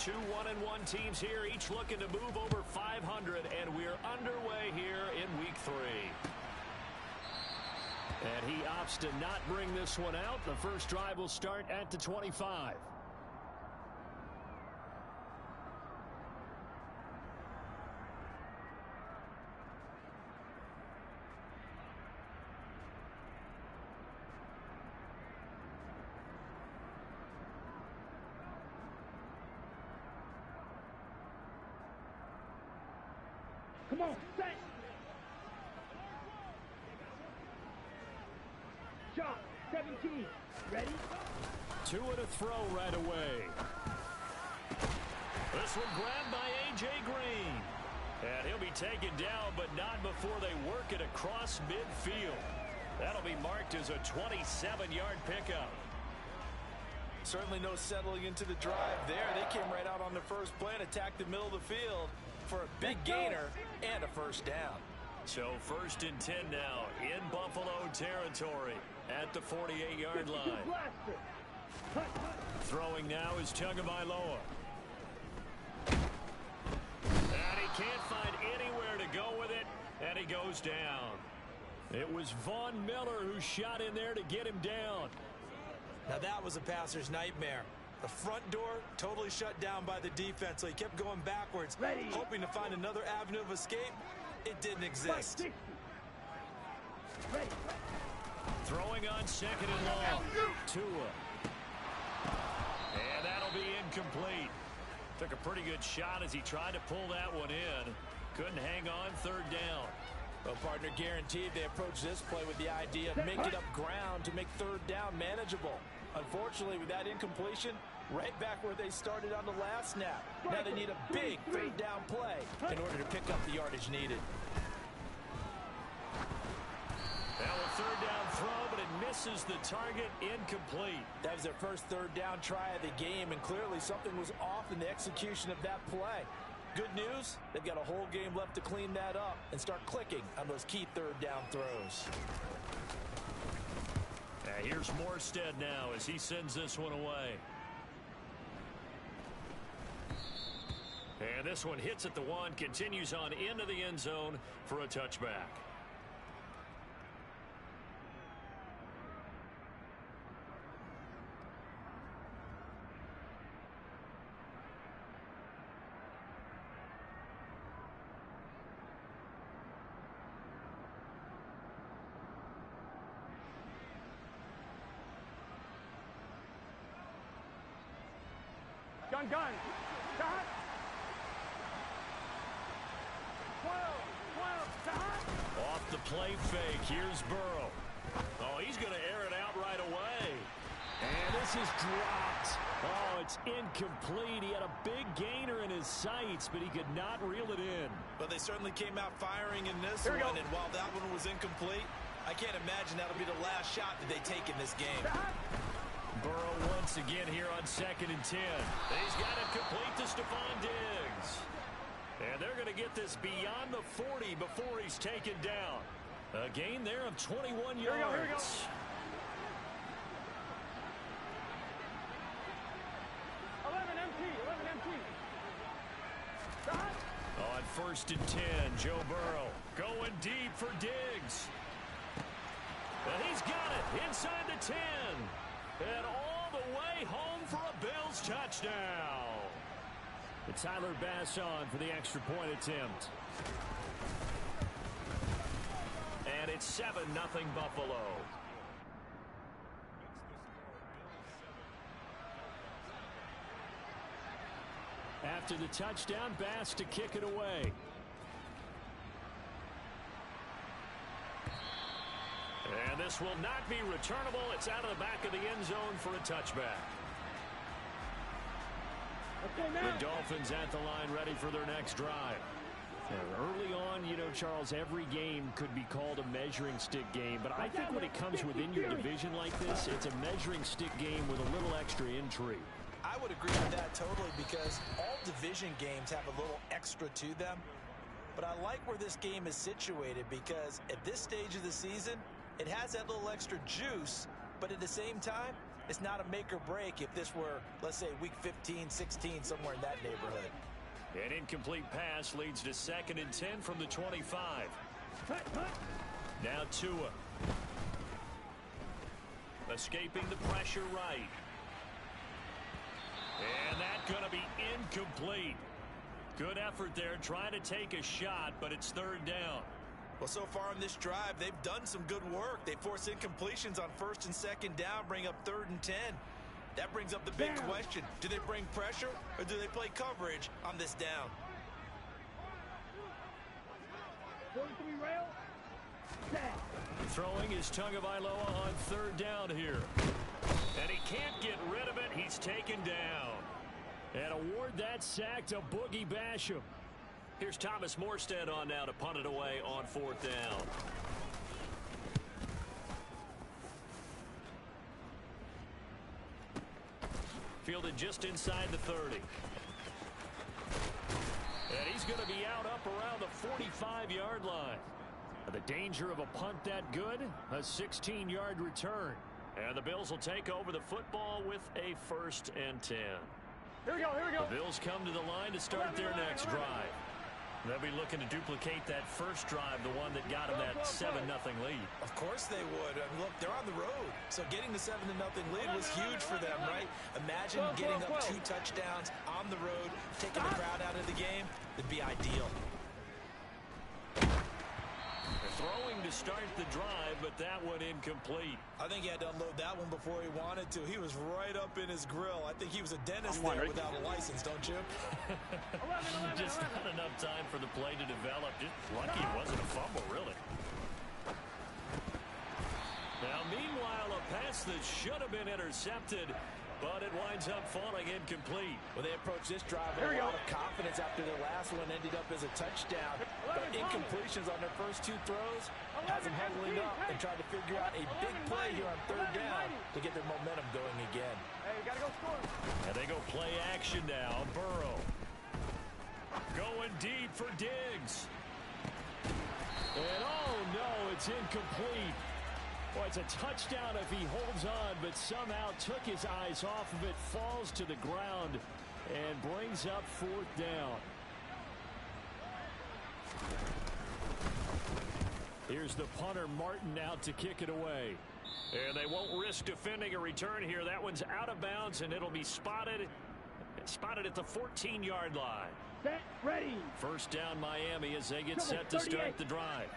Two 1-1 teams here, each looking to move over 500, and we're underway here in week 3. And he opts to not bring this one out. The first drive will start at the 25. Come on, set. Shot, 17. Ready? Two and a throw right away. This one grabbed by A.J. Green. And he'll be taken down, but not before they work it across midfield. That'll be marked as a 27-yard pickup. Certainly no settling into the drive there. They came right out on the first play and attacked the middle of the field for a big gainer and a first down. So 1st and 10 now in Buffalo territory at the 48-yard line. Throwing now is Tagovailoa. And he can't find anywhere to go with it, and he goes down. It was Von Miller who shot in there to get him down. Now that was a passer's nightmare. The front door totally shut down by the defense, so he kept going backwards, hoping to find another avenue of escape. It didn't exist. Throwing on 2nd and long. Tua. And that'll be incomplete. Took a pretty good shot as he tried to pull that one in. Couldn't hang on 3rd down. Well, partner, guaranteed they approach this play with the idea of making up ground to make 3rd down manageable. Unfortunately, with that incompletion, right back where they started on the last snap. Now they need a big 3rd down play in order to pick up the yardage needed. Now a 3rd down throw, but it misses the target, incomplete. That was their first 3rd down try of the game, and clearly something was off in the execution of that play. Good news, they've got a whole game left to clean that up and start clicking on those key 3rd down throws. Here's Morstead now as he sends this one away. And this one hits at the 1, continues on into the end zone for a touchback. Gun. Shot. 12. Shot. Off the play fake. Here's Burrow. Oh, he's going to air it out right away. And this is dropped. Oh, it's incomplete. He had a big gainer in his sights, but he could not reel it in. But they certainly came out firing in this one, and while that one was incomplete, I can't imagine that'll be the last shot that they take in this game. Burrow once again here on 2nd and 10. And he's got it complete to Stephon Diggs. And they're going to get this beyond the 40 before he's taken down. A gain there of 21 yards. Here we go. 11 empty. Shot. On 1st and 10, Joe Burrow going deep for Diggs. And he's got it inside the 10. And all the way home for a Bills touchdown. It's Tyler Bass on for the extra point attempt. And it's 7-0 Buffalo. After the touchdown, Bass to kick it away. And this will not be returnable. It's out of the back of the end zone for a touchback. The Dolphins at the line ready for their next drive. And early on, you know, Charles, every game could be called a measuring stick game. But I think when it comes within your division like this, it's a measuring stick game with a little extra intrigue. I would agree with that totally, because all division games have a little extra to them. But I like where this game is situated, because at this stage of the season, it has that little extra juice, but at the same time, It's not a make or break if this were, let's say, week 15, 16, somewhere in that neighborhood. An incomplete pass leads to 2nd and 10 from the 25. Now Tua. Escaping the pressure right. And that's going to be incomplete. Good effort there trying to take a shot, but it's 3rd down. Well, so far on this drive, they've done some good work. They force incompletions on 1st and 2nd down, bring up 3rd and 10. That brings up the big question. Do they bring pressure or do they play coverage on this down? 43 rail. Set. Throwing is Tagovailoa on 3rd down here. And he can't get rid of it. He's taken down. And award that sack to Boogie Basham. Here's Thomas Morstead on now to punt it away on 4th down. Fielded just inside the 30. And he's going to be out up around the 45-yard line. The danger of a punt that good, a 16-yard return. And the Bills will take over the football with a 1st and 10. Here we go, here we go. The Bills come to the line to start their next drive. They'll be looking to duplicate that first drive, the one that got them that 7-0 lead. Of course they would. I mean, look, they're on the road. So getting the 7-0 lead was huge for them, right? Imagine getting up 2 touchdowns on the road, taking the crowd out of the game. It'd be ideal. Throwing to start the drive, but that one incomplete. I think he had to unload that one before he wanted to. He was right up in his grill. I think he was a dentist there without a license, don't you? Just not enough time for the play to develop. Just lucky it wasn't a fumble, really. Now, meanwhile, a pass that should have been intercepted, but it winds up falling incomplete. Well, they approached this drive with a lot of confidence after their last one ended up as a touchdown. But incompletions on their first 2 throws has them huddling up and trying to figure out a big play here on 3rd down to get their momentum going again. Hey, we got to go score. And they go play action now. Burrow going deep for Diggs. And oh no, it's incomplete. Well, it's a touchdown if he holds on, but somehow took his eyes off of it, falls to the ground, and brings up 4th down. Here's the punter, Martin, out to kick it away. And they won't risk defending a return here. That one's out of bounds, and it'll be spotted at the 14-yard line. Set, ready. 1st down Miami as they get set to start the drive.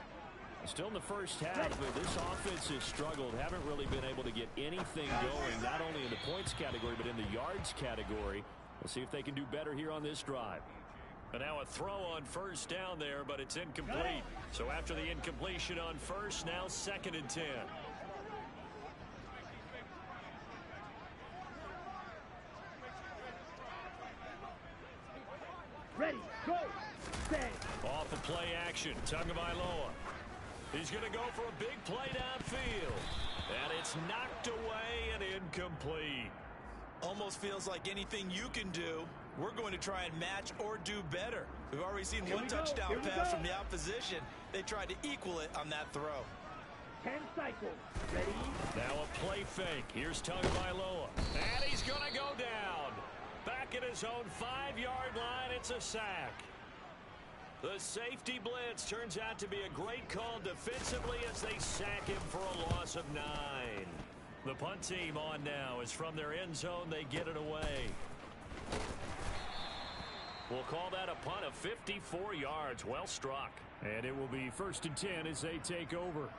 Still in the first half, but this offense has struggled. Haven't really been able to get anything going, not only in the points category, but in the yards category. We'll see if they can do better here on this drive. And now a throw on 1st down there, but it's incomplete. So after the incompletion on 1st, now 2nd and 10. Ready, go, set. Off the play action, Tagovailoa. He's going to go for a big play downfield. And it's knocked away and incomplete. Almost feels like anything you can do, we're going to try and match or do better. We've already seen one touchdown pass from the opposition. They tried to equal it on that throw. 10 cycles. Ready? Now a play fake. Here's Tagovailoa. And he's going to go down. Back at his own 5-yard line, it's a sack. The safety blitz turns out to be a great call defensively as they sack him for a loss of 9. The punt team on now is from their end zone. They get it away. We'll call that a punt of 54 yards. Well struck. And it will be 1st and 10 as they take over.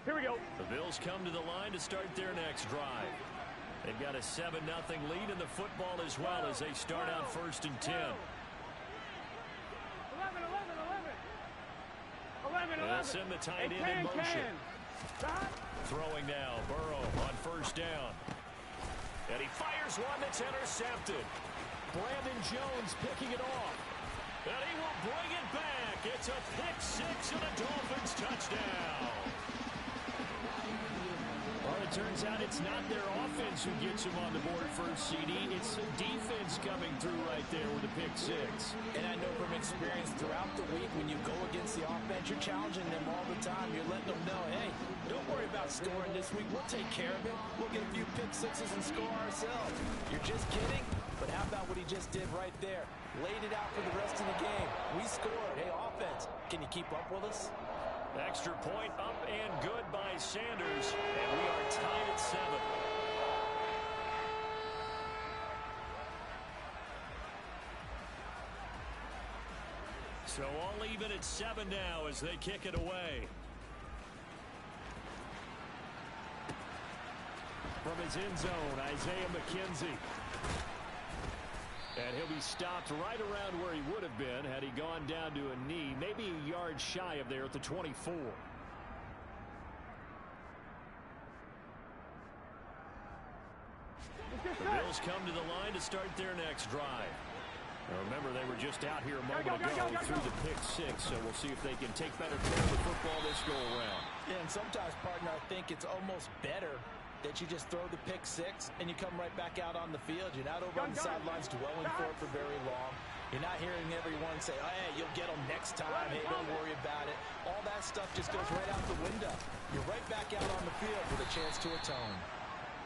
Here we go. The Bills come to the line to start their next drive. They've got a 7-0 lead in the football as well as they start out 1st and 10. 11. They'll send the tight end in motion. Throwing now, Burrow on 1st down. And he fires one that's intercepted. Brandon Jones picking it off. And he will bring it back. It's a pick 6 and a Dolphins touchdown. Well, the it turns out it's not their offense who gets them on the board first, CD. It's the defense coming through right there with a pick six. And I know from experience throughout the week, when you go against the offense, you're challenging them all the time. You're letting them know, hey, don't worry about scoring this week. We'll take care of it. We'll get a few pick sixes and score ourselves. You're just kidding? But how about what he just did right there? Laid it out for the rest of the game. We scored. Hey, offense, can you keep up with us? Extra point up and good by Sanders, and we are tied at 7. So all even at 7 now as they kick it away. From his end zone, Isaiah McKenzie. And he'll be stopped right around where he would have been had he gone down to a knee, maybe a yard shy of there at the 24. The Bills come to the line to start their next drive. Now remember, they were just out here a moment ago through the pick six, so we'll see if they can take better care of the football this go-around. Yeah, and sometimes, partner, I think it's almost better that you just throw the pick six and you come right back out on the field. You're not over on the sidelines dwelling for it for very long. You're not hearing everyone say, oh, hey, you'll get them next time. Hey, don't worry about it. All that stuff just goes right out the window. You're right back out on the field with a chance to atone.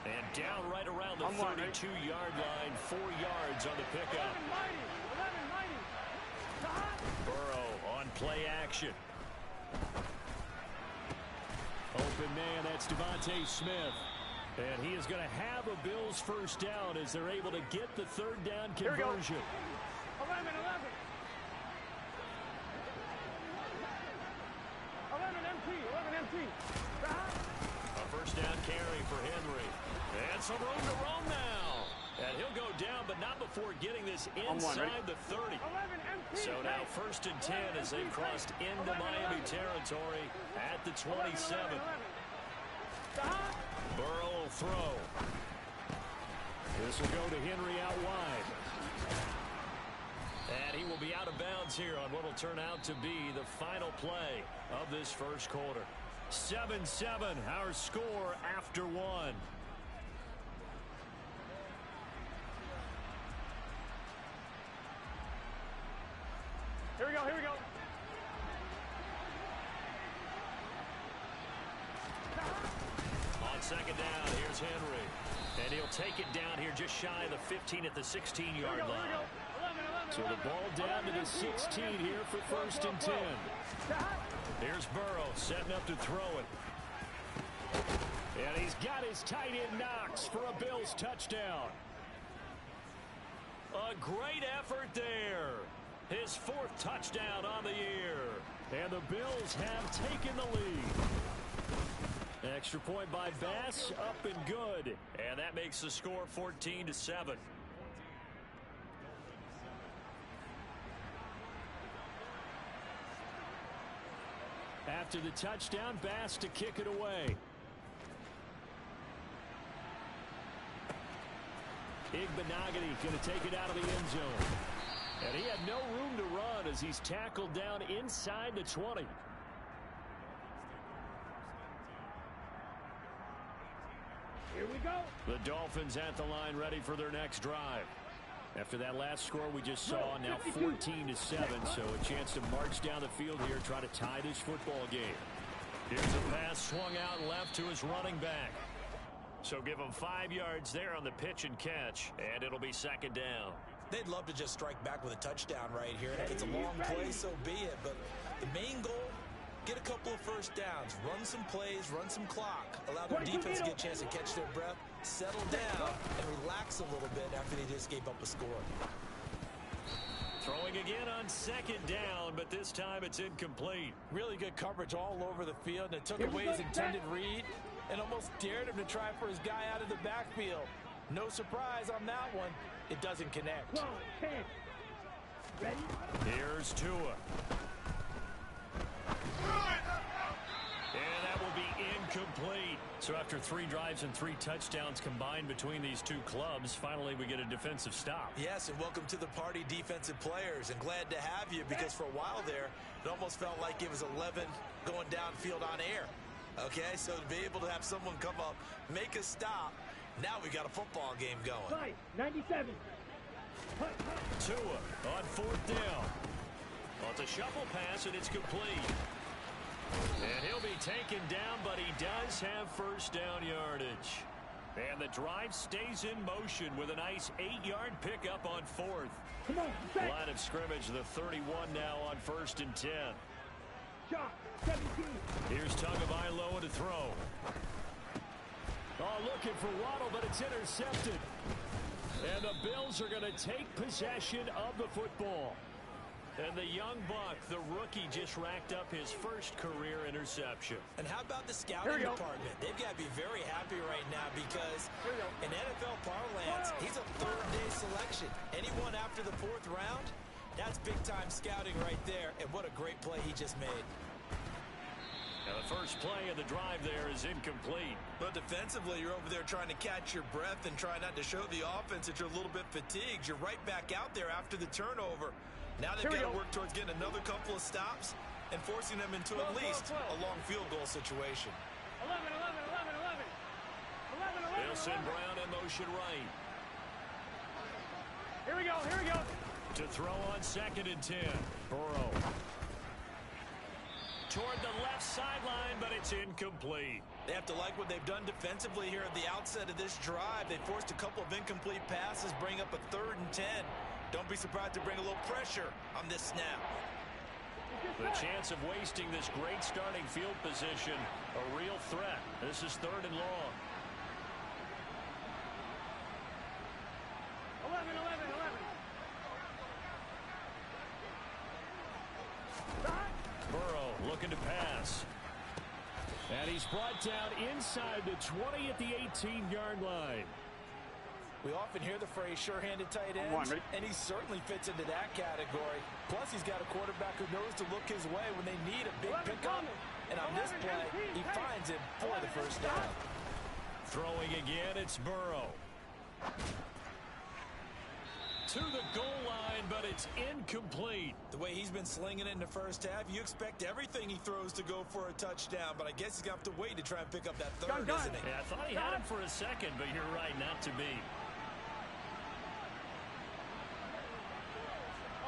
And down right around the 32-yard line, 4 yards on the pickup. Burrow on play action. Open man, that's Devontae Smith. And he is going to have a Bills first down as they're able to get the third down conversion. 11 empty. A first down carry for Henry. And some room to roam now. And he'll go down, but not before getting this inside the 30. So now 1st and 10 as they've crossed into Miami territory at the 27. Burrow will throw. This will go to Henry out wide. And he will be out of bounds here on what will turn out to be the final play of this first quarter. 7-7, our score after 1. Here we go. On second down, here's Henry. And he'll take it down here just shy of the 15 at the 16-yard line. So the ball down to the 16 here for 1st and 10. Here's Burrow setting up to throw it. And he's got his tight end Knox for a Bills touchdown. A great effort there. His 4th touchdown on the year. And the Bills have taken the lead. Extra point by Bass, up and good. And that makes the score 14-7. After the touchdown, Bass to kick it away. Igbenogany going to take it out of the end zone. And he had no room to run as he's tackled down inside the 20. Here we go. The Dolphins at the line ready for their next drive. After that last score we just saw, now 14-7, so a chance to march down the field here, try to tie this football game. Here's a pass swung out left to his running back. So give him 5 yards there on the pitch and catch, and it'll be 2nd down. They'd love to just strike back with a touchdown right here. And if it's a long play, so be it. But the main goal, get a couple of first downs, run some plays, run some clock, allow their defense to get a chance to catch their breath, settle down, and relax a little bit after they just gave up a score. Throwing again on 2nd down, but this time it's incomplete. Really good coverage all over the field, and it took away his intended read and almost dared him to try for his guy out of the backfield. No surprise on that one. It doesn't connect. Ready? Here's Tua. And that will be incomplete. So after 3 drives and 3 touchdowns combined between these two clubs, finally we get a defensive stop. Yes, and welcome to the party, defensive players. And glad to have you, because for a while there, it almost felt like it was 11 going downfield on air. Okay, so to be able to have someone come up, make a stop, now we got a football game going. 97. Tua on 4th down. Well, it's a shuffle pass, and it's complete. And he'll be taken down, but he does have first down yardage. And the drive stays in motion with a nice 8-yard pickup on 4th. Come on, set. Line of scrimmage, the 31 now on 1st and 10. Shot, 17. Here's Tagovailoa to throw. Oh, looking for Waddle, but it's intercepted. And the Bills are going to take possession of the football. And the young buck, the rookie, just racked up his first career interception. And how about the scouting department? They've got to be very happy right now because in NFL parlance, he's a third-day selection. Anyone after the 4th round, that's big-time scouting right there. And what a great play he just made. Now the first play of the drive there is incomplete. But defensively, you're over there trying to catch your breath and try not to show the offense that you're a little bit fatigued. You're right back out there after the turnover. Now they've got to work towards getting another couple of stops and forcing them into at least a long field goal situation. 11. They'll send Brown in motion right. Here we go. To throw on 2nd and 10. Burrow. Toward the left sideline, but it's incomplete. They have to like what they've done defensively here at the outset of this drive. They forced a couple of incomplete passes, bring up a 3rd and 10. Don't be surprised to bring a little pressure on this snap. The chance of wasting this great starting field position, a real threat. This is 3rd and long. 11. Burrow looking to pass. And he's brought down inside the 20 at the 18-yard line. We often hear the phrase sure-handed tight ends, and he certainly fits into that category. Plus, he's got a quarterback who knows to look his way when they need a big pickup. And on this play, he finds him for the first down. Throwing again, it's Burrow. To the goal line, but it's incomplete. The way he's been slinging it in the first half, you expect everything he throws to go for a touchdown, but I guess he's going to have to wait to try and pick up that 3rd, isn't he? Yeah, I thought he had him for a second, but you're right, not to be.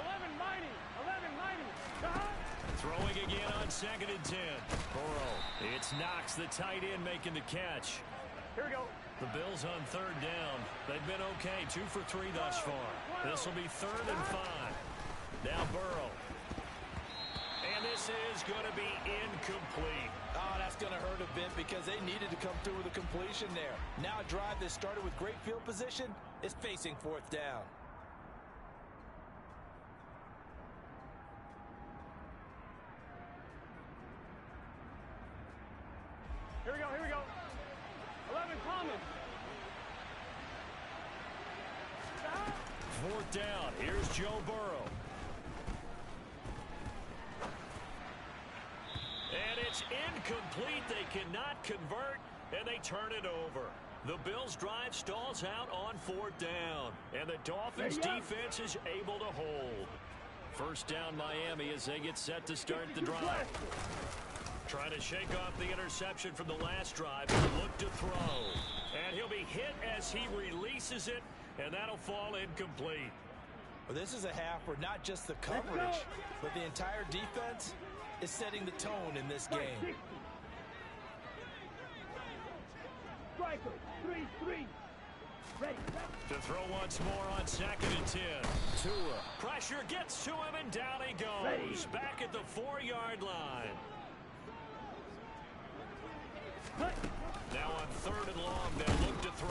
11. Throwing again on 2nd and 10. Burrow. It's Knox, the tight end, making the catch. Here we go. The Bills on 3rd down. They've been okay, 2 for 3 thus far. This will be 3rd and 5. Now Burrow. And this is going to be incomplete. Oh, that's going to hurt a bit because they needed to come through with a completion there. Now a drive that started with great field position is facing 4th down. Here we go. 11 Thomas. 4th down. Here's Joe Burrow. And it's incomplete. They cannot convert, and they turn it over. The Bills' drive stalls out on 4th down, and the Dolphins' defense is able to hold. First down, Miami, as they get set to start the drive. Trying to shake off the interception from the last drive. Look to throw. And he'll be hit as he releases it, and that'll fall incomplete. Well, this is a half where not just the coverage, but the entire defense is setting the tone in this game. Striker, 3-3. Ready. To throw once more on 2nd and 10. Tua. Pressure gets to him, and down he goes. Back at the 4-yard line. Now on 3rd and long, they'll look to throw.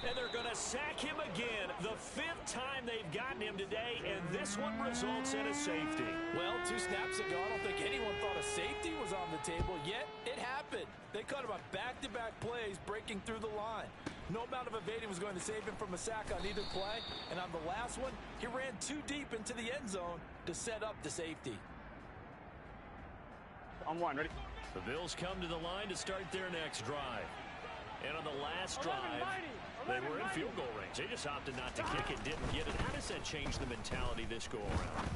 And they're going to sack him again. The 5th time they've gotten him today, and this one results in a safety. Well, 2 snaps ago, I don't think anyone thought a safety was on the table, yet it happened. They cut him on back-to-back plays, breaking through the line. No amount of evading was going to save him from a sack on either play, and on the last one, he ran too deep into the end zone to set up the safety. On 1, ready? The Bills come to the line to start their next drive. And on the last drive, they were in field goal range. They just opted not to kick it, didn't get it. How does that change the mentality this go-around?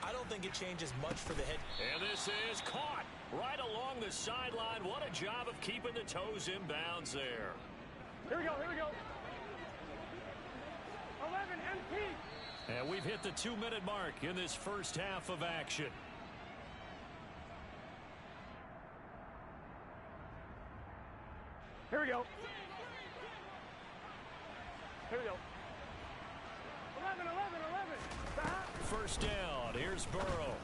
I don't think it changes much for the head. And this is caught right along the sideline. What a job of keeping the toes in bounds there. Here we go, here we go. 11 MP. And we've hit the 2-minute mark in this first half of action. Here we go. Here we go. 11. First down. Here's Burrow.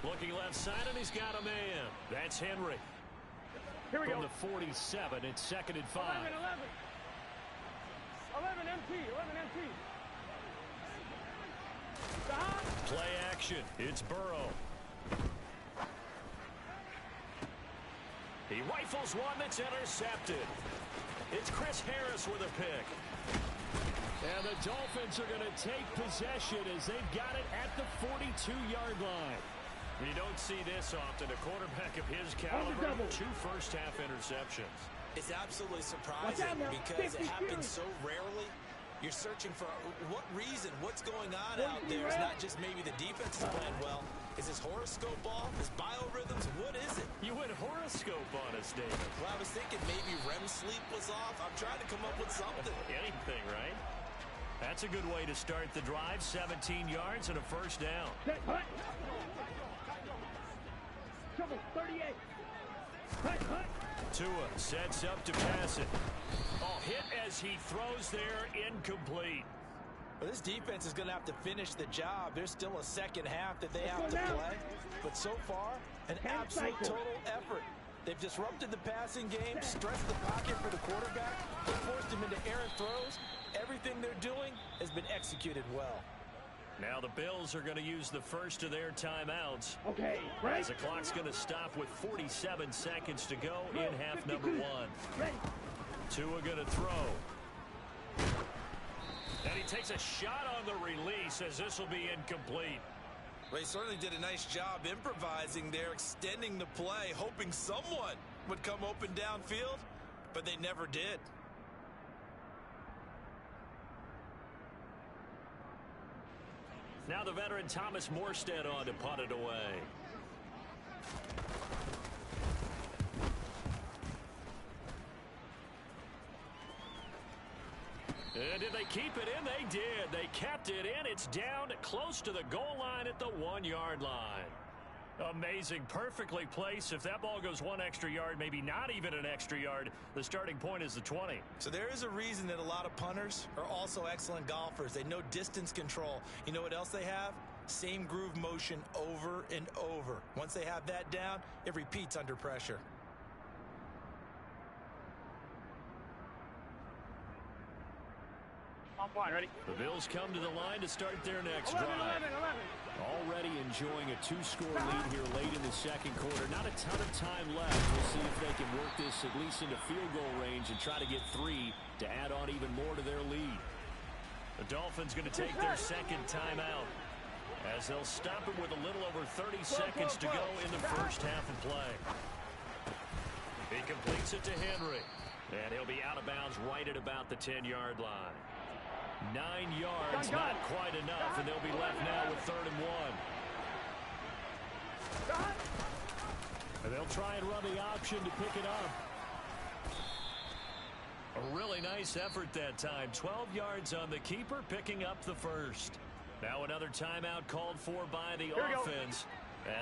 Looking left side, and he's got a man. That's Henry. Here we From go. the 47, it's 2nd and 5. 11 MP. Stop. Play action. It's Burrow. He rifles one that's intercepted. It's Chris Harris with a pick. And the Dolphins are going to take possession as they've got it at the 42-yard line. You don't see this often. A quarterback of his caliber, 2 first-half interceptions. It's absolutely surprising because it happens so rarely. You're searching for what reason, what's going on out there. It's not just maybe the defense is playing well. Is his horoscope off? His biorhythms? What is it? You went horoscope on us, David. Well, I was thinking maybe REM sleep was off. I'm trying to come up with something. Anything, right? That's a good way to start the drive. 17 yards and a first down. Trouble, 38. Tua sets up to pass it. Oh, hit as he throws there, incomplete. Well, this defense is going to have to finish the job. There's still a second half that they have to play. But so far, an absolute total effort. They've disrupted the passing game, stressed the pocket for the quarterback, forced him into errant throws. Everything they're doing has been executed well. Now the Bills are going to use the first of their timeouts. Okay, right. As the clock's going to stop with 47 seconds to go in half number 1. Ready. Tua going to throw. And he takes a shot on the release as this will be incomplete. Well, he certainly did a nice job improvising there, extending the play, hoping someone would come open downfield, but they never did. Now the veteran Thomas Morstead on to punt it away. And did they keep it in? They did. They kept it in. It's down close to the goal line at the 1-yard line. Amazing. Perfectly placed. If that ball goes 1 extra yard, maybe not even an extra yard, the starting point is the 20. So there is a reason that a lot of punters are also excellent golfers. They know distance control. You know what else they have? Same groove motion over and over. Once they have that down, it repeats under pressure. On point, ready. The Bills come to the line to start their next 11. drive. Already enjoying a 2-score lead here late in the second quarter. Not a ton of time left. We'll see if they can work this at least into field goal range and try to get 3 to add on even more to their lead. The Dolphins going to take their second timeout as they'll stop it with a little over 30 seconds to go in the first half of play. He completes it to Henry, and he'll be out of bounds right at about the 10-yard line. 9 yards, not quite enough, and they'll be left now with 3rd and 1. And they'll try and run the option to pick it up. A really nice effort that time. 12 yards on the keeper, picking up the first. Now another timeout called for by the offense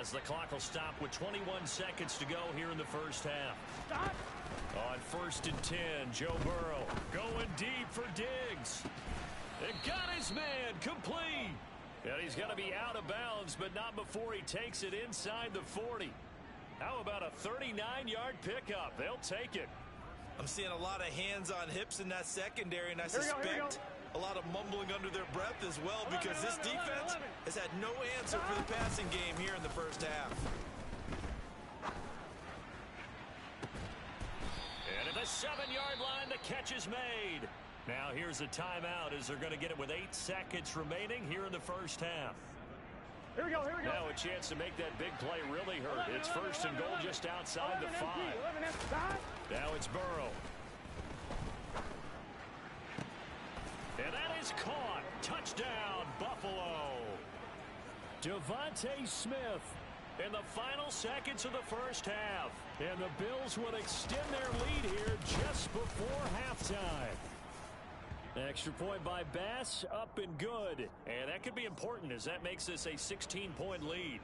as the clock will stop with 21 seconds to go here in the first half. On 1st and 10, Joe Burrow going deep for Diggs. It got his man complete. And he's going to be out of bounds, but not before he takes it inside the 40. How about a 39-yard pickup? They'll take it. I'm seeing a lot of hands on hips in that secondary, and I suspect a lot of mumbling under their breath as well because this defense has had no answer for the passing game here in the first half. And at the 7-yard line, the catch is made. Now here's a timeout as they're going to get it with 8 seconds remaining here in the first half. Here we go. Now a chance to make that big play really hurt. It's 1st and goal just outside the 5. Now it's Burrow. And that is caught. Touchdown, Buffalo. Devontae Smith in the final seconds of the first half. And the Bills will extend their lead here just before halftime. Extra point by Bass, up and good. And that could be important as that makes this a 16-point lead.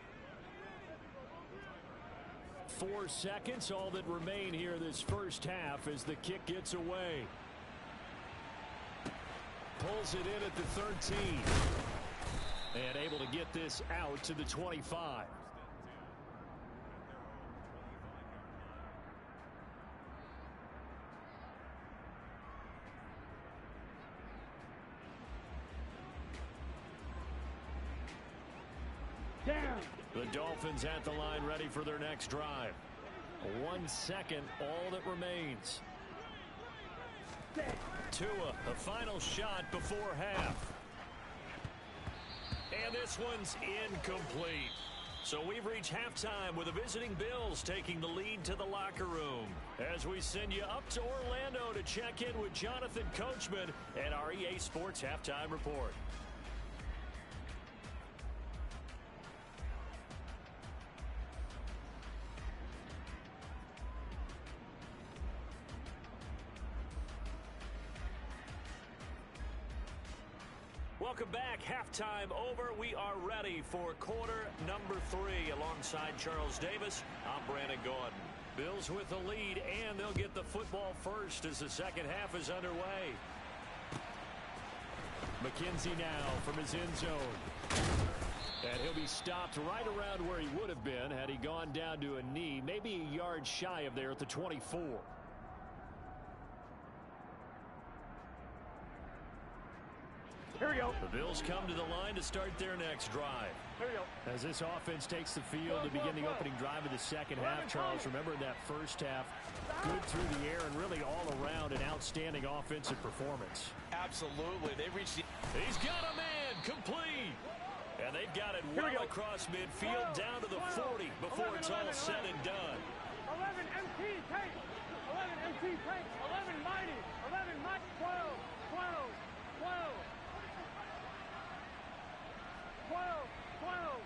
4 seconds, all that remain here this first half as the kick gets away. Pulls it in at the 13. And able to get this out to the 25. Down. The Dolphins at the line ready for their next drive. 1 second, all that remains. Tua, the final shot before half. And this one's incomplete. So we've reached halftime with the visiting Bills taking the lead to the locker room. As we send you up to Orlando to check in with Jonathan Coachman and our EA Sports Halftime Report. Welcome back. Halftime over. We are ready for quarter number 3 alongside Charles Davis. I'm Brandon Gordon. Bills with the lead, and they'll get the football first as the second half is underway. McKenzie now from his end zone. And he'll be stopped right around where he would have been had he gone down to a knee, maybe a yard shy of there at the 24. Here we go. The Bills come to the line to start their next drive. Here we go. As this offense takes the field to begin the opening drive of the second half, Charles, remember that first half, good through the air and really all around an outstanding offensive performance. Absolutely. They reached the... He's got a man complete. And they've got it well across midfield down to the 40 before it's all said and done. 11 MT tank. 11 MT tank. 11 mighty. 11 mighty. 12. 12. 12. 12. 12.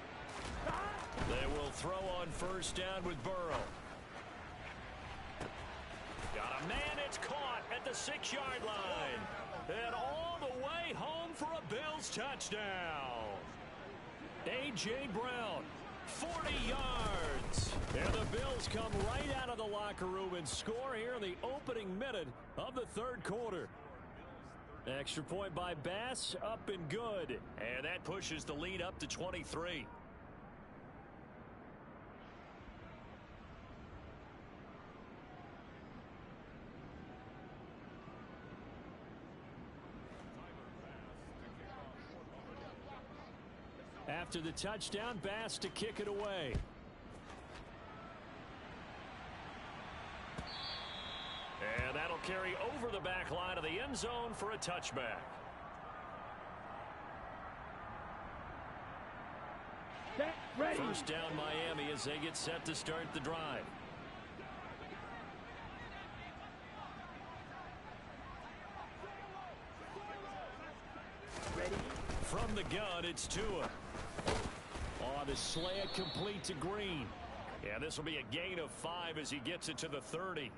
They will throw on first down with Burrow. Got a man, it's caught at the 6-yard line. And all the way home for a Bills touchdown. A.J. Brown, 40 yards. And the Bills come right out of the locker room and score here in the opening minute of the third quarter. Extra point by Bass, up and good. And that pushes the lead up to 23. After the touchdown, Bass to kick it away. And that'll carry over the back line of the end zone for a touchback. Ready. First down Miami as they get set to start the drive. Ready. From the gun, it's Tua. Oh, the slant complete to Green. Yeah, this will be a gain of 5 as he gets it to the 30.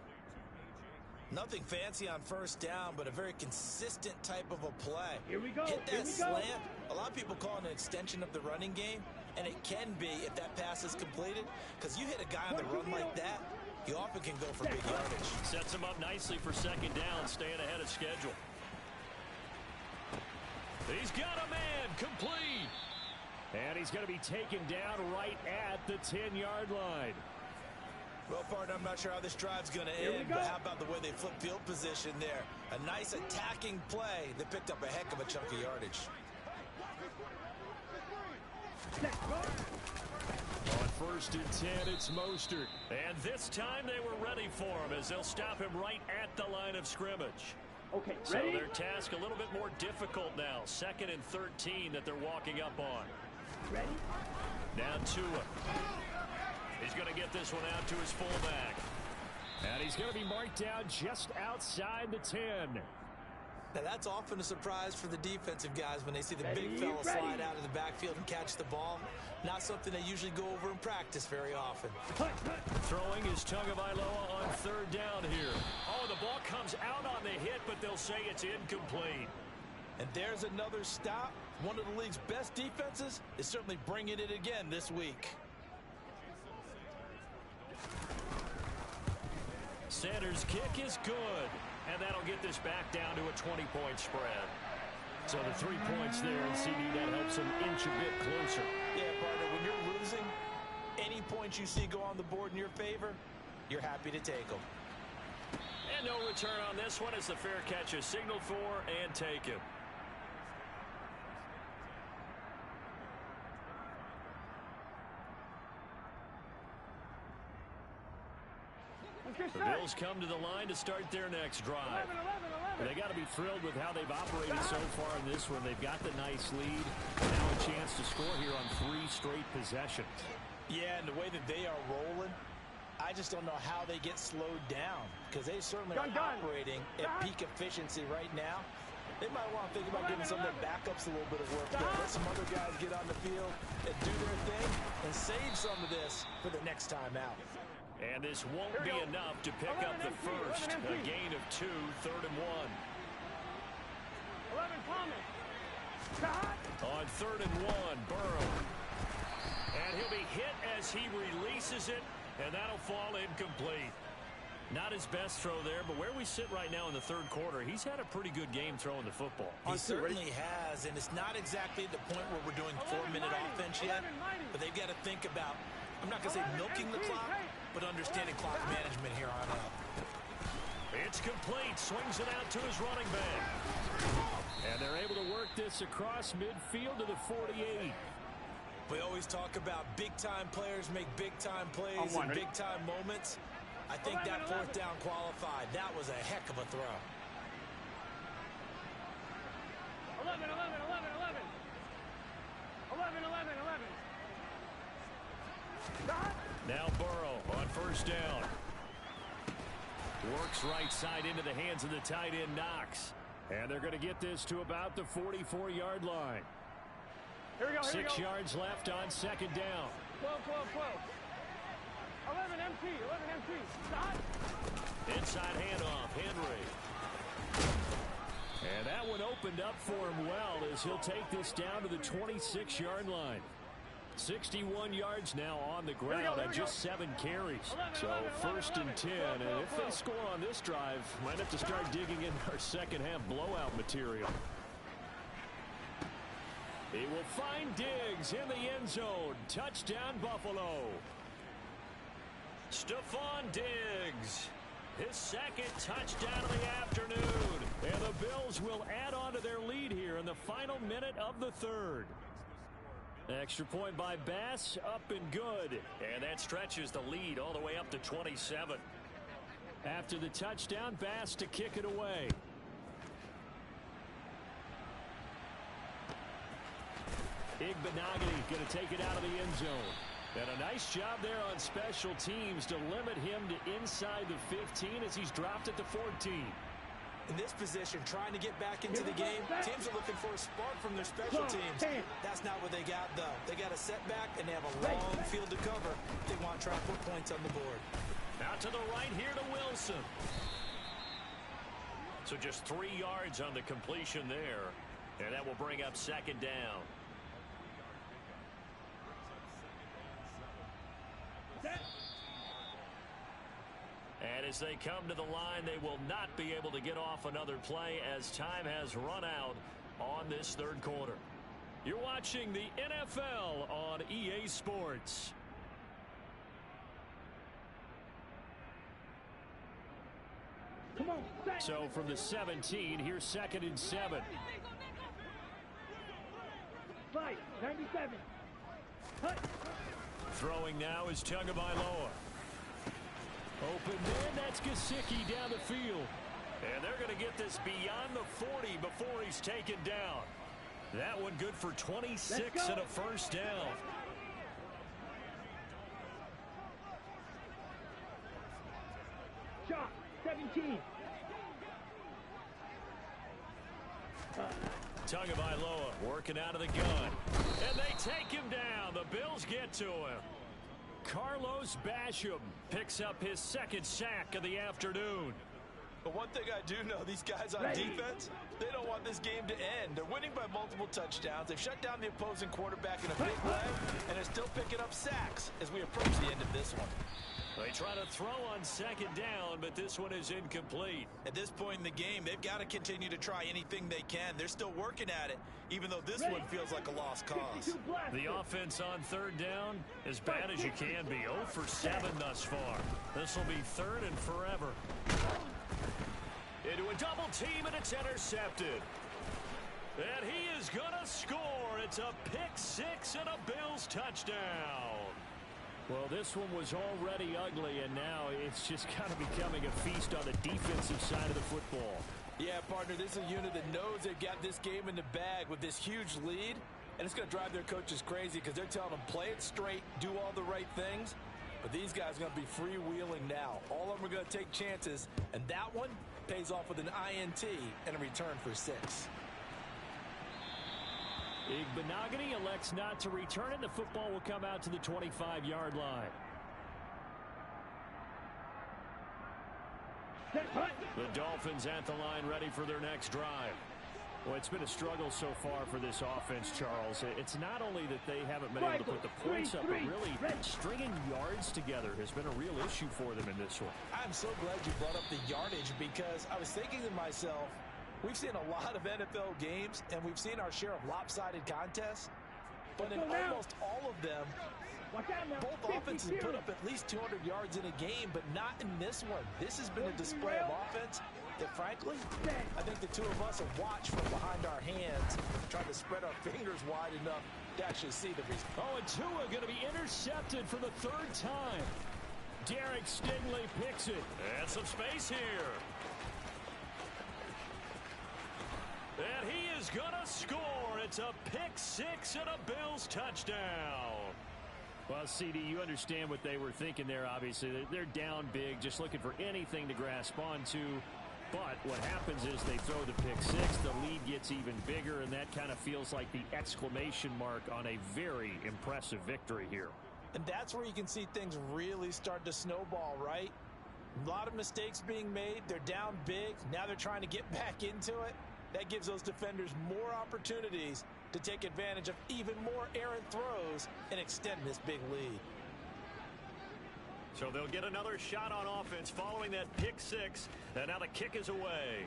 Nothing fancy on first down, but a very consistent type of a play. Here we go. Hit Here that we slant. go. A lot of people call it an extension of the running game, and it can be if that pass is completed, because you hit a guy on the run like that, he often can go for big yardage. Sets him up nicely for second down, staying ahead of schedule. He's got a man complete. And he's going to be taken down right at the 10-yard line. Well, partner, I'm not sure how this drive's going to end, but how about the way they flip field position there? A nice attacking play. They picked up a heck of a chunk of yardage. On first and 10, it's Mostert. And this time they were ready for him as they'll stop him right at the line of scrimmage. Okay, So ready? their task a little bit more difficult now. 2nd and 13 that they're walking up on. Ready? Now Tua. He's going to get this one out to his fullback. And he's going to be marked down just outside the 10. Now, that's often a surprise for the defensive guys when they see the big fella slide out of the backfield and catch the ball. Not something they usually go over in practice very often. Throwing is Tagovailoa on third down here. Oh, the ball comes out on the hit, but they'll say it's incomplete. And there's another stop. One of the league's best defenses is certainly bringing it again this week. Center's kick is good. And that'll get this back down to a 20-point spread. So the 3 points there, and CD, that helps them inch a bit closer. Yeah, partner, when you're losing, any points you see go on the board in your favor, you're happy to take them. And no return on this one as the fair catch is signaled for and taken. The Bills come to the line to start their next drive. 11. They got to be thrilled with how they've operated so far in this one. They've got the nice lead. Now a chance to score here on 3 straight possessions. Yeah, and the way that they are rolling, I just don't know how they get slowed down, because they certainly are operating at peak efficiency right now. They might want to think about giving some of their backups a little bit of work there. Let some other guys get on the field and do their thing and save some of this for the next time out. And this won't be enough to pick up the first. A gain of 2, 3rd and 1. 11 Thomas. On 3rd and 1, Burrow. And he'll be hit as he releases it, and that'll fall incomplete. Not his best throw there, but where we sit right now in the 3rd quarter, he's had a pretty good game throwing the football. He certainly has, and it's not exactly the point where we're doing 4-minute offense yet, but they've got to think about, I'm not going to say milking the clock, but understanding clock management here on out. It's complete. Swings it out to his running back. And they're able to work this across midfield to the 48. We always talk about big-time players make big-time plays in big-time moments. I think that 4th down qualified. That was a heck of a throw. 11. Now Burrow on 1st down. Works right side into the hands of the tight end Knox. And they're going to get this to about the 44-yard line. Here we go. 6 yards left on 2nd down. 12. 11 MT. Stop. Inside handoff, Henry. And that one opened up for him well as he'll take this down to the 26-yard line. 61 yards now on the ground on just 7 carries. So 1st and 10, and if they score on this drive, might have to start digging in our second half blowout material. He will find Diggs in the end zone. Touchdown, Buffalo. Stephon Diggs, his 2nd touchdown of the afternoon. And the Bills will add on to their lead here in the final minute of the 3rd. Extra point by Bass, up and good. And that stretches the lead all the way up to 27. After the touchdown, Bass to kick it away. Igbenogany going to take it out of the end zone. And a nice job there on special teams to limit him to inside the 15 as he's dropped at the 14. In this position, trying to get back into the game, teams are looking for a spark from their special teams. That's not what they got, though. They got a setback, and they have a long field to cover. They want to try to put points on the board. Out to the right here to Wilson. So just 3 yards on the completion there. And that will bring up 2nd down. And as they come to the line, they will not be able to get off another play as time has run out on this 3rd quarter. You're watching the NFL on EA Sports. Come on. So from the 17, here's 2nd and 7. 97. Throwing now is Tagovailoa. Open in, that's Gesicki down the field. And they're going to get this beyond the 40 before he's taken down. That one good for 26 and a 1st down. Shot, 17. Tagovailoa working out of the gun. And they take him down. The Bills get to him. Carlos Basham picks up his second sack of the afternoon. But one thing I do know, these guys on defense, they don't want this game to end. They're winning by multiple touchdowns. They've shut down the opposing quarterback in a big way, and they're still picking up sacks as we approach the end of this one. They try to throw on second down, but this one is incomplete. At this point in the game, they've got to continue to try anything they can. They're still working at it, even though this one feels like a lost cause. The offense on third down, as bad as you can be. 0 for 7 thus far. This will be third and forever. Into a double team, and it's intercepted. And he is going to score. It's a pick six and a Bills touchdown. Well, this one was already ugly, and now it's just kind of becoming a feast on the defensive side of the football. Yeah, partner, this is a unit that knows they've got this game in the bag with this huge lead, and it's going to drive their coaches crazy because they're telling them play it straight, do all the right things. But these guys are going to be freewheeling now. All of them are going to take chances, and that one pays off with an INT and a return for 6. Igbenogany elects not to return it. The football will come out to the 25-yard line. The Dolphins at the line, ready for their next drive. Well, it's been a struggle so far for this offense, Charles. It's not only that they haven't been able to put the points up, but really stringing yards together has been a real issue for them in this one. I'm so glad you brought up the yardage because I was thinking to myself, we've seen a lot of NFL games, and we've seen our share of lopsided contests. But in almost all of them, both offenses put up at least 200 yards in a game, but not in this one. This has been a display of offense that, frankly, I think the two of us have watched from behind our hands, trying to spread our fingers wide enough to actually see the result. Oh, and Tua going to be intercepted for the third time. Derek Stingley picks it. And some space here. And he is going to score. It's a pick six and a Bills touchdown. Well, CD, you understand what they were thinking there, obviously. They're down big, just looking for anything to grasp onto. But what happens is they throw the pick six, the lead gets even bigger, and that kind of feels like the exclamation mark on a very impressive victory here. And that's where you can see things really start to snowball, right? A lot of mistakes being made. They're down big. Now they're trying to get back into it. That gives those defenders more opportunities to take advantage of even more errant throws and extend this big lead. So they'll get another shot on offense following that pick six, and now the kick is away.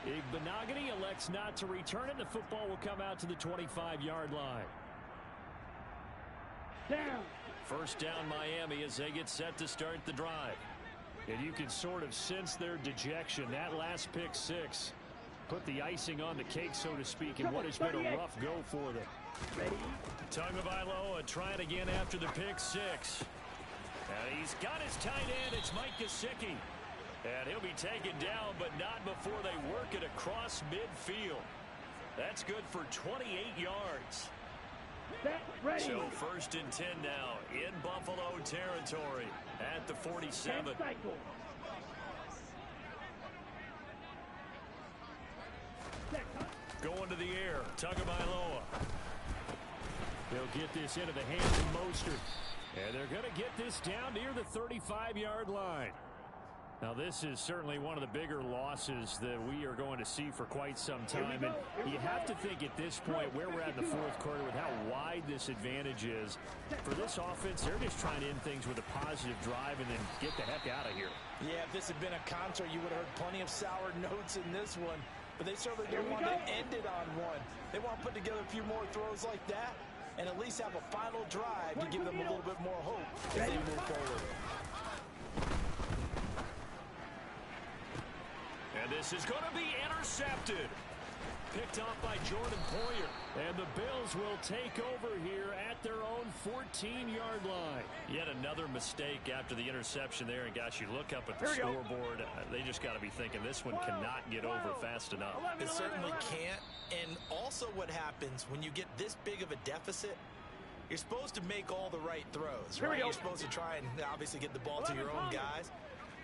Igbenogany elects not to return it. The football will come out to the 25-yard line. Down. First down Miami as they get set to start the drive. And you can sort of sense their dejection. That last pick six put the icing on the cake, so to speak, in what has been a rough go for them. Tagovailoa trying again after the pick six. And he's got his tight end. It's Mike Gesicki. And he'll be taken down, but not before they work it across midfield. That's good for 28 yards. So first and 10 now in Buffalo territory at the 47. Going to the air, Tagovailoa. They'll get this into the hands of Mostert. And they're going to get this down near the 35-yard line. Now, this is certainly one of the bigger losses that we are going to see for quite some time. And you have to think at this point where we're at in the fourth quarter with how wide this advantage is. For this offense, they're just trying to end things with a positive drive and then get the heck out of here. Yeah, if this had been a concert, you would have heard plenty of sour notes in this one. But they certainly don't want to end it on one. They want to put together a few more throws like that and at least have a final drive to give them a little bit more hope as they move forward. And this is going to be intercepted. Picked off by Jordan Poyer. And the Bills will take over here at their own 14-yard line. Yet another mistake after the interception there. And, gosh, you look up at the scoreboard. They just got to be thinking this one cannot get over fast enough. It certainly can't. And also what happens when you get this big of a deficit, you're supposed to make all the right throws, right? You're supposed to try and obviously get the ball to your own guys.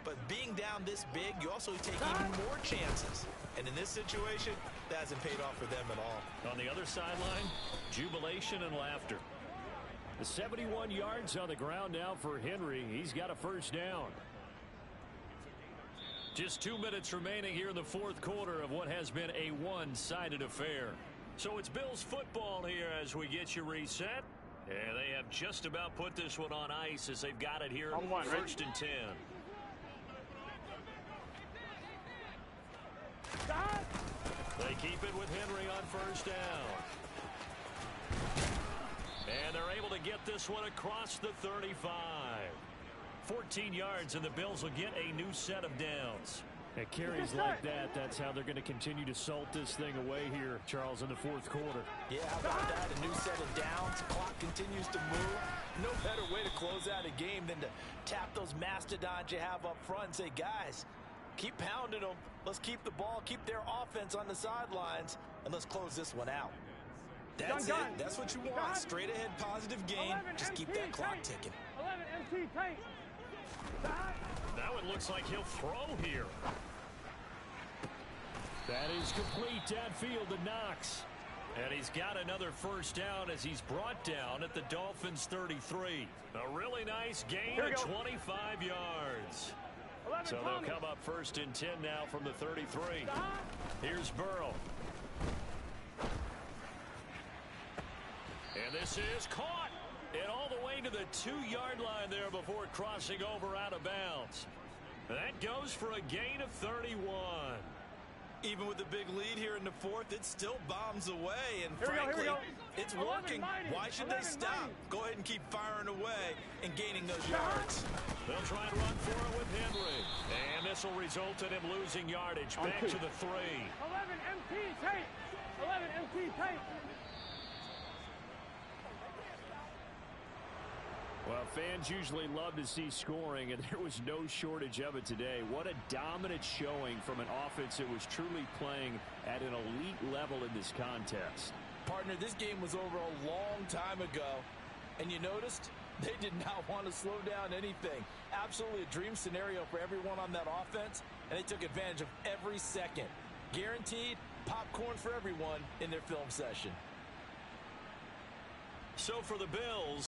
But being down this big, you also take even more chances. And in this situation, that hasn't paid off for them at all. On the other sideline, jubilation and laughter. The 71 yards on the ground now for Henry. He's got a first down. Just 2 minutes remaining here in the fourth quarter of what has been a one-sided affair. So it's Bills football here as we get you reset. And they have just about put this one on ice as they've got it here. First and 10. They keep it with Henry on first down. And they're able to get this one across the 35. 14 yards, and the Bills will get a new set of downs. At carries like that, that's how they're going to continue to salt this thing away here, Charles, in the fourth quarter. Yeah, how about that? A new set of downs. Clock continues to move. No better way to close out a game than to tap those mastodons you have up front and say, guys, keep pounding them. Let's keep the ball, keep their offense on the sidelines, and let's close this one out. That's it. That's what you want. Straight ahead, positive game. Just keep that clock ticking. 11 MT tank. That one looks like he'll throw here. That is complete downfield to Knox. And he's got another first down as he's brought down at the Dolphins' 33. A really nice gain of 25 yards. So they'll come up first and 10 now from the 33. Here's Burrow. And this is caught. And all the way to the 2-yard line there before crossing over out of bounds. That goes for a gain of 31. Even with the big lead here in the fourth, it still bombs away. And frankly, it's working. Why should they stop? Go ahead and keep firing away and gaining those yards. They'll try and run for it with Henry. And this will result in him losing yardage back to the 3. 11 MT tank. 11 MT tank. Well, fans usually love to see scoring, and there was no shortage of it today. What a dominant showing from an offense that was truly playing at an elite level in this contest. Partner, this game was over a long time ago, and you noticed they did not want to slow down anything. Absolutely a dream scenario for everyone on that offense, and they took advantage of every second. Guaranteed popcorn for everyone in their film session. So for the Bills,